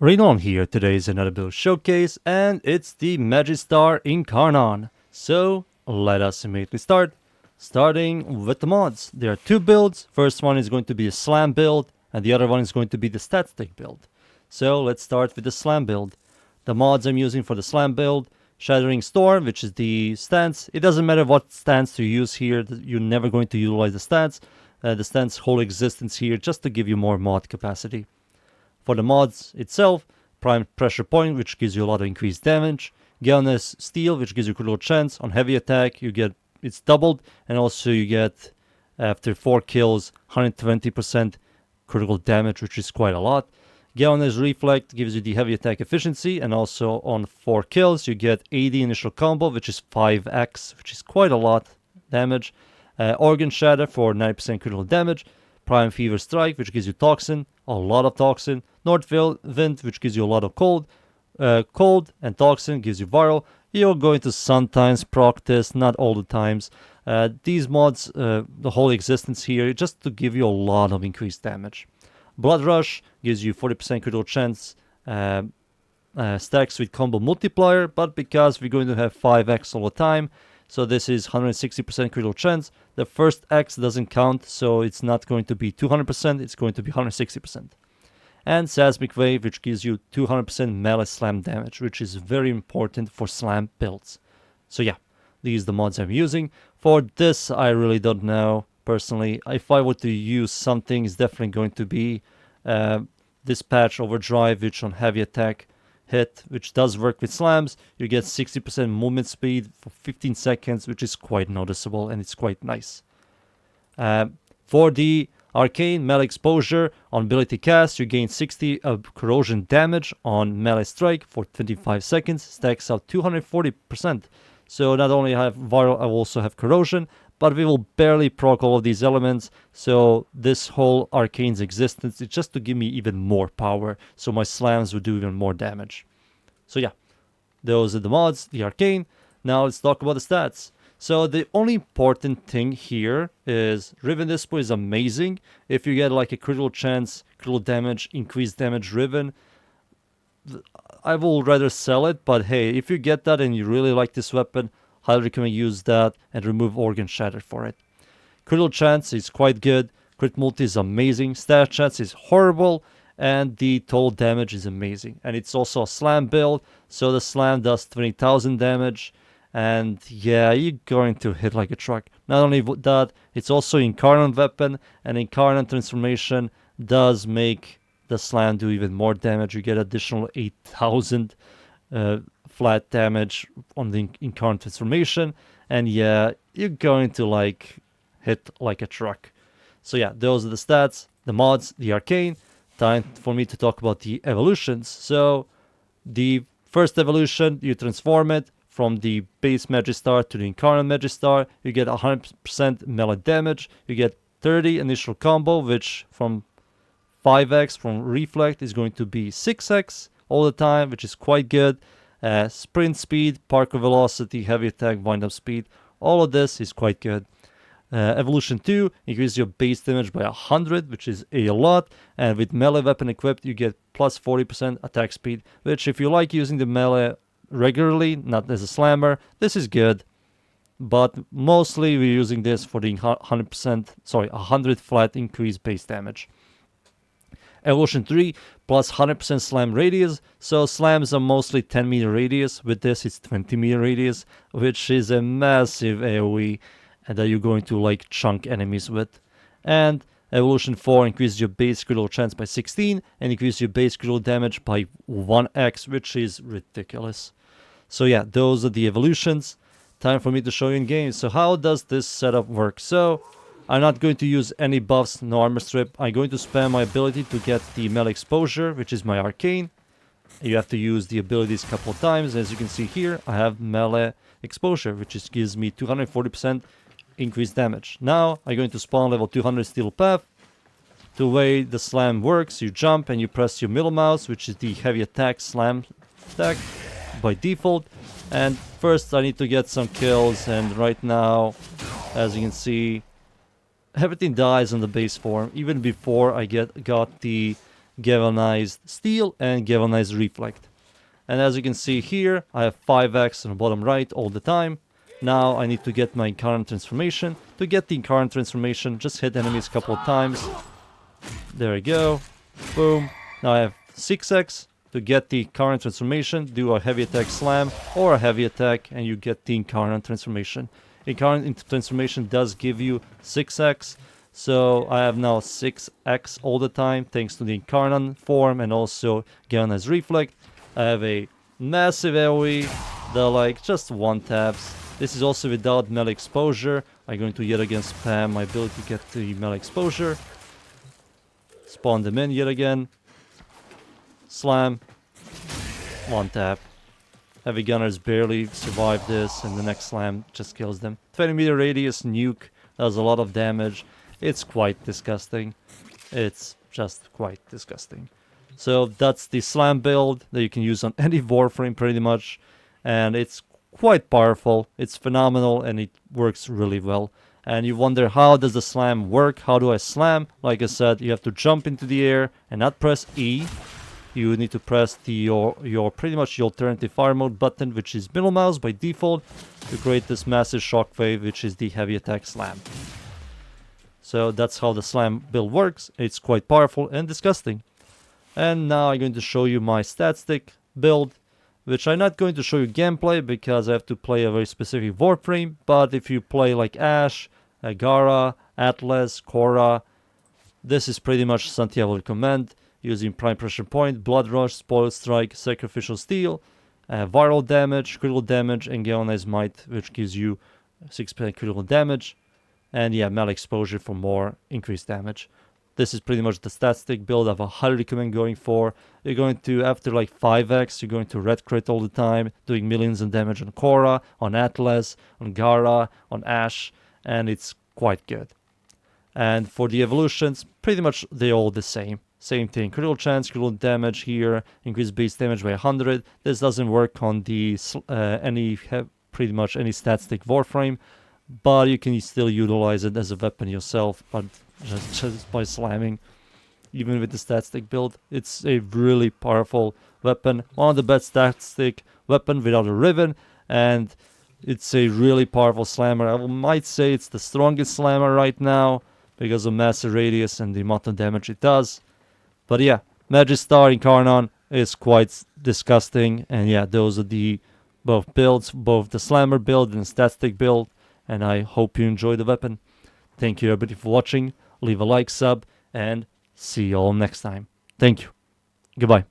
Rainollon here. Today is another build showcase, and it's the Magistar Incarnon. So let us immediately start. Starting with the mods. There are two builds. First one is going to be a slam build, and the other one is going to be the stat stick build. So let's start with the slam build. The mods I'm using for the slam build: Shattering Storm, which is the stance. It doesn't matter what stance you use here, you're never going to utilize the stance. The stance whole existence here just to give you more mod capacity. For the mods itself, Prime Pressure Point, which gives you a lot of increased damage. Galvanized Steel, which gives you critical chance. On heavy attack, you get it's doubled, and also you get, after 4 kills, 120% critical damage, which is quite a lot. Galvanized Reflect gives you the heavy attack efficiency, and also on 4 kills, you get 80 initial combo, which is 5x, which is quite a lot damage. Organ Shatter for 90% critical damage. Prime Fever Strike, which gives you Toxin, a lot of Toxin. North Wind, which gives you a lot of Cold. Cold and Toxin gives you Viral. You're going to sometimes proc this, not all the times. These mods, the whole existence here, just to give you a lot of increased damage. Blood Rush gives you 40% critical chance, stacks with combo multiplier, but because we're going to have 5x all the time, so this is 160% critical chance. The first X doesn't count, so it's not going to be 200%, it's going to be 160%. And Seismic Wave, which gives you 200% melee slam damage, which is very important for slam builds. So yeah, these are the mods I'm using. For this, I really don't know, personally. If I were to use something, it's definitely going to be Dispatch Overdrive, which on heavy attack hit, which does work with slams. You get 60% movement speed for 15 seconds, which is quite noticeable and it's quite nice. For the Arcane Melee Exposure on ability cast, you gain 60 corrosion damage on melee strike for 25 seconds, stacks out 240%. So not only I have viral, I also have corrosion, but we will barely proc all of these elements, so this whole Arcane's existence is just to give me even more power, so my slams would do even more damage. So yeah, those are the mods, the Arcane. Now let's talk about the stats. So the only important thing here is Riven Dispo is amazing. If you get like a critical chance, critical damage, increased damage Riven, I will rather sell it, but hey, if you get that and you really like this weapon, highly recommend use that and remove Organ Shatter for it. Critical chance is quite good. Crit multi is amazing. Stat chance is horrible. And the total damage is amazing. And it's also a slam build. So the slam does 20,000 damage. And yeah, you're going to hit like a truck. Not only that, it's also Incarnon weapon. And Incarnon transformation does make the slam do even more damage. You get additional 8,000 flat damage on the Incarnon transformation, and yeah, you're going to like hit like a truck. So yeah, those are the stats, the mods, the Arcane. Time for me to talk about the evolutions. So the first evolution, you transform it from the base Magistar to the Incarnon Magistar. You get 100% melee damage. You get 30 initial combo, which from 5x from Reflect is going to be 6x all the time, which is quite good. Sprint speed, parkour velocity, heavy attack, wind up speed, all of this is quite good. Evolution 2 increases your base damage by 100, which is a lot, and with melee weapon equipped you get plus 40% attack speed, which if you like using the melee regularly, not as a slammer, this is good. But mostly we're using this for the 100 flat increased base damage. Evolution 3 plus 100% slam radius. So slams are mostly 10 meter radius. With this it's 20 meter radius, which is a massive AoE and that you're going to like chunk enemies with. And Evolution 4 increases your base critical chance by 16 and increases your base critical damage by 1x, which is ridiculous. So yeah, those are the evolutions. Time for me to show you in game. So how does this setup work? So I'm not going to use any buffs, no armor strip. I'm going to spam my ability to get the melee exposure, which is my Arcane. You have to use the abilities a couple of times. As you can see here, I have melee exposure, which just gives me 240% increased damage. Now I'm going to spawn level 200 Steel Path. The way the slam works, you jump and you press your middle mouse, which is the heavy attack slam stack by default. And first I need to get some kills, and right now, as you can see, everything dies on the base form, even before I got the galvanized steel, and galvanized reflect. And as you can see here, I have 5x on the bottom right all the time. Now I need to get my Incarnon transformation. To get the Incarnon transformation, just hit enemies a couple of times. There we go. Boom. Now I have 6x. To get the Incarnon transformation, do a heavy attack slam or a heavy attack and you get the Incarnon transformation. Incarnon transformation does give you 6x. So I have now 6x all the time thanks to the Incarnon form and also galvanized reflect. I have a massive AoE, the like just one taps. This is also without melee exposure. I'm going to yet again spam my ability to get the melee exposure. Spawn them in yet again. Slam. One tap. Heavy gunners barely survive this and the next slam just kills them. 20 meter radius nuke does a lot of damage. It's quite disgusting. It's just quite disgusting. So that's the slam build that you can use on any Warframe pretty much. And it's quite powerful. It's phenomenal and it works really well. And you wonder, how does the slam work? How do I slam? Like I said, you have to jump into the air and not press E. You need to press your pretty much your alternative fire mode button, which is middle mouse by default, to create this massive shockwave, which is the heavy attack slam. So that's how the slam build works. It's quite powerful and disgusting. And now I'm going to show you my stat stick build, which I'm not going to show you gameplay because I have to play a very specific Warframe. But if you play like Ash, Agara, Atlas, Korra, this is pretty much something I will recommend. Using Prime Pressure Point, Blood Rush, Spoiled Strike, Sacrificial Steel, Viral Damage, Critical Damage, and Galvanized Might, which gives you 6% critical damage. And yeah, melee exposure for more increased damage. This is pretty much the stat stick build I highly recommend going for. You're going to, after like 5x, you're going to red crit all the time, doing millions of damage on Korra, on Atlas, on Gara, on Ash, and it's quite good. And for the evolutions, pretty much they're all the same. Same thing, critical chance, critical damage here, increased base damage by 100. This doesn't work on the pretty much any stat stick Warframe, but you can still utilize it as a weapon yourself, but just by slamming. Even with the stat stick build, it's a really powerful weapon, one of the best stat stick weapon without a ribbon, and it's a really powerful slammer. I might say it's the strongest slammer right now because of massive radius and the amount of damage it does. But yeah, Magistar Incarnon is quite disgusting. And yeah, those are the both builds, both the slammer build and the stat stick build. And I hope you enjoy the weapon. Thank you everybody for watching. Leave a like, sub, and see you all next time. Thank you. Goodbye.